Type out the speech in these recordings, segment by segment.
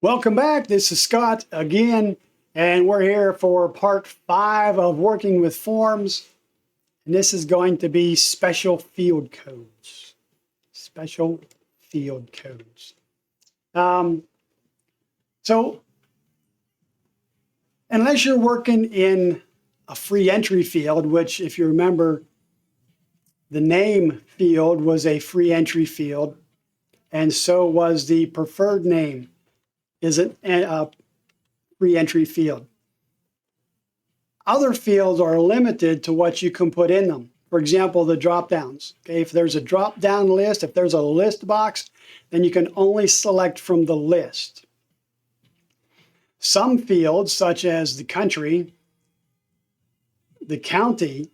Welcome back. This is Scott again, and we're here for part 5 of working with forms. And this is going to be special field codes. Special field codes. So unless you're working in a free entry field, which if you remember, the name field was a free entry field, and so was the preferred name is a free entry field. Other fields are limited to what you can put in them. For example, the drop downs. Okay, if there's a drop down list, if there's a list box, then you can only select from the list. Some fields, such as the country, the county,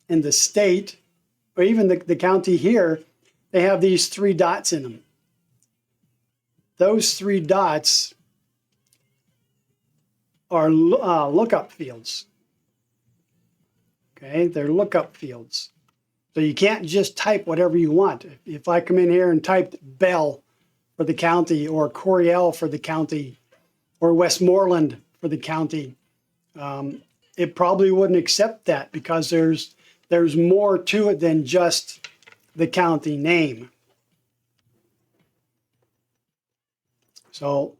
and the state, or even the county here, they have these 3 dots in them. Those 3 dots are lookup fields. Okay, they're lookup fields. So you can't just type whatever you want. If I come in here and typed Bell for the county, or Coryell for the county, or Westmoreland for the county, it probably wouldn't accept that because there's more to it than just the county name. So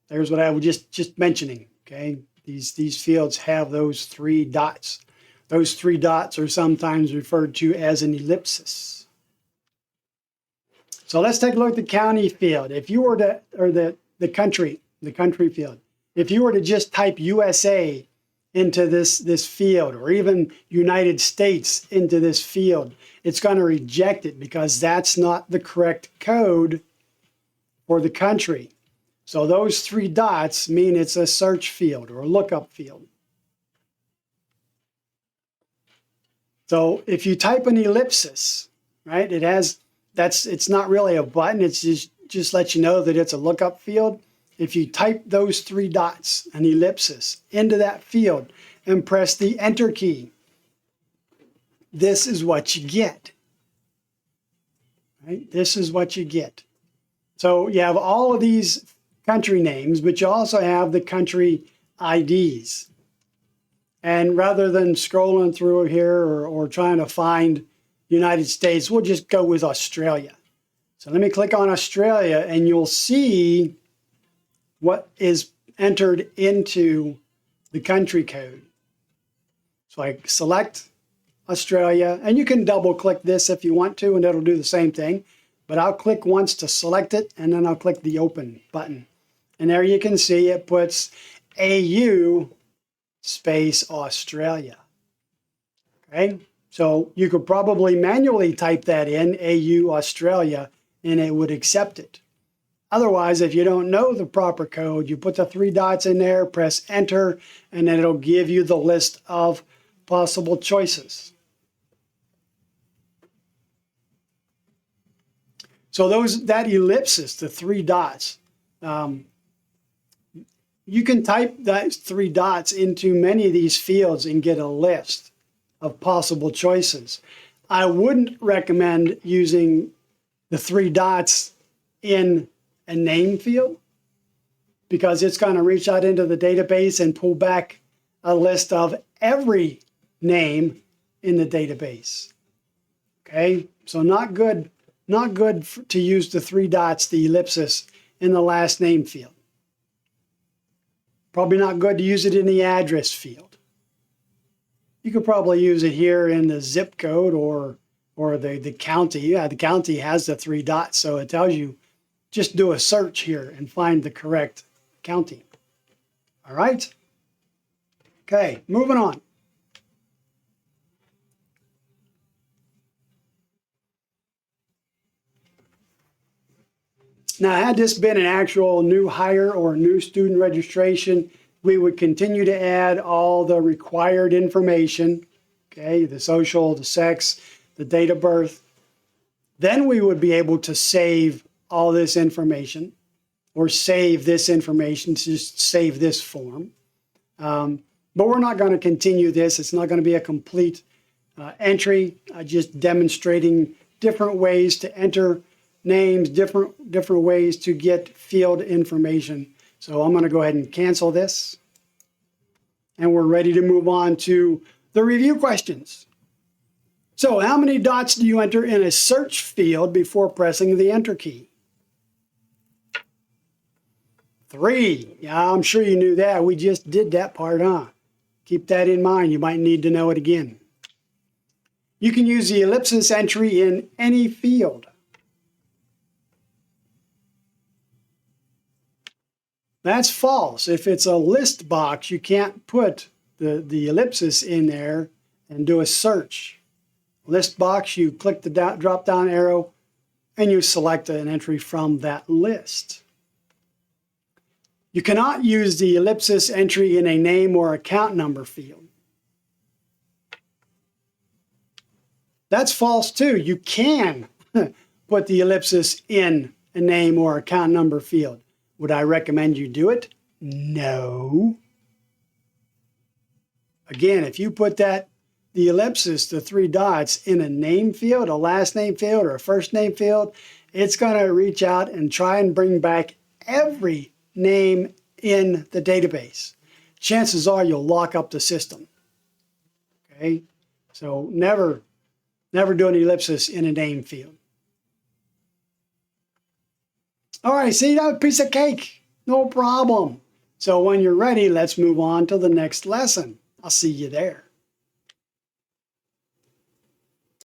there's what I was just mentioning. Okay, these fields have those 3 dots. Those 3 dots are sometimes referred to as an ellipsis. So let's take a look at the county field. If you were to, or the country field, if you were to just type USA into this field, or even United States into this field, it's going to reject it because that's not the correct code for the country. So those 3 dots mean it's a search field or a lookup field. So if you type an ellipsis, right, it's not really a button, it's just let you know that it's a lookup field. If you type those 3 dots, an ellipsis, into that field and press the enter key, this is what you get. Right? This is what you get. So you have all of these country names, but you also have the country IDs. And rather than scrolling through here or trying to find United States, we'll just go with Australia. So let me click on Australia and you'll see what is entered into the country code. So I select Australia, and you can double click this if you want to, and it'll do the same thing. But I'll click once to select it, and then I'll click the open button. And there you can see it puts AU space Australia. Okay, so you could probably manually type that in, AU Australia, and it would accept it. Otherwise, if you don't know the proper code, you put the 3 dots in there, press enter, and then it'll give you the list of possible choices. So that ellipsis, the 3 dots, you can type those 3 dots into many of these fields and get a list of possible choices. I wouldn't recommend using the 3 dots in a name field because it's going to reach out into the database and pull back a list of every name in the database. Okay, so not good to use the 3 dots, the ellipsis, in the last name field. Probably not good to use it in the address field. You could probably use it here in the zip code or the county. Yeah, the county has the 3 dots, so it tells you just do a search here and find the correct county. All right? Okay, moving on. Now, had this been an actual new hire or new student registration, we would continue to add all the required information, okay, the social, the sex, the date of birth. Then we would be able to save all this information, or save this information, just save this form. But we're not going to continue this. It's not going to be a complete entry, just demonstrating different ways to enter names, different ways to get field information. So I'm going to go ahead and cancel this. And we're ready to move on to the review questions. So how many dots do you enter in a search field before pressing the enter key? 3. Yeah, I'm sure you knew that. We just did that part, huh? Keep that in mind. You might need to know it again. You can use the ellipsis entry in any field. That's false. If it's a list box, you can't put the ellipsis in there and do a search. List box, you click the drop-down arrow and you select an entry from that list. You cannot use the ellipsis entry in a name or account number field. That's false too. You can put the ellipsis in a name or account number field. Would I recommend you do it? No. Again, if you put the ellipsis, the 3 dots, in a name field, a last name field, or a first name field, it's going to reach out and try and bring back every name in the database. Chances are you'll lock up the system. Okay? So never do an ellipsis in a name field. All right, see, that piece of cake. No problem. So when you're ready, let's move on to the next lesson. I'll see you there.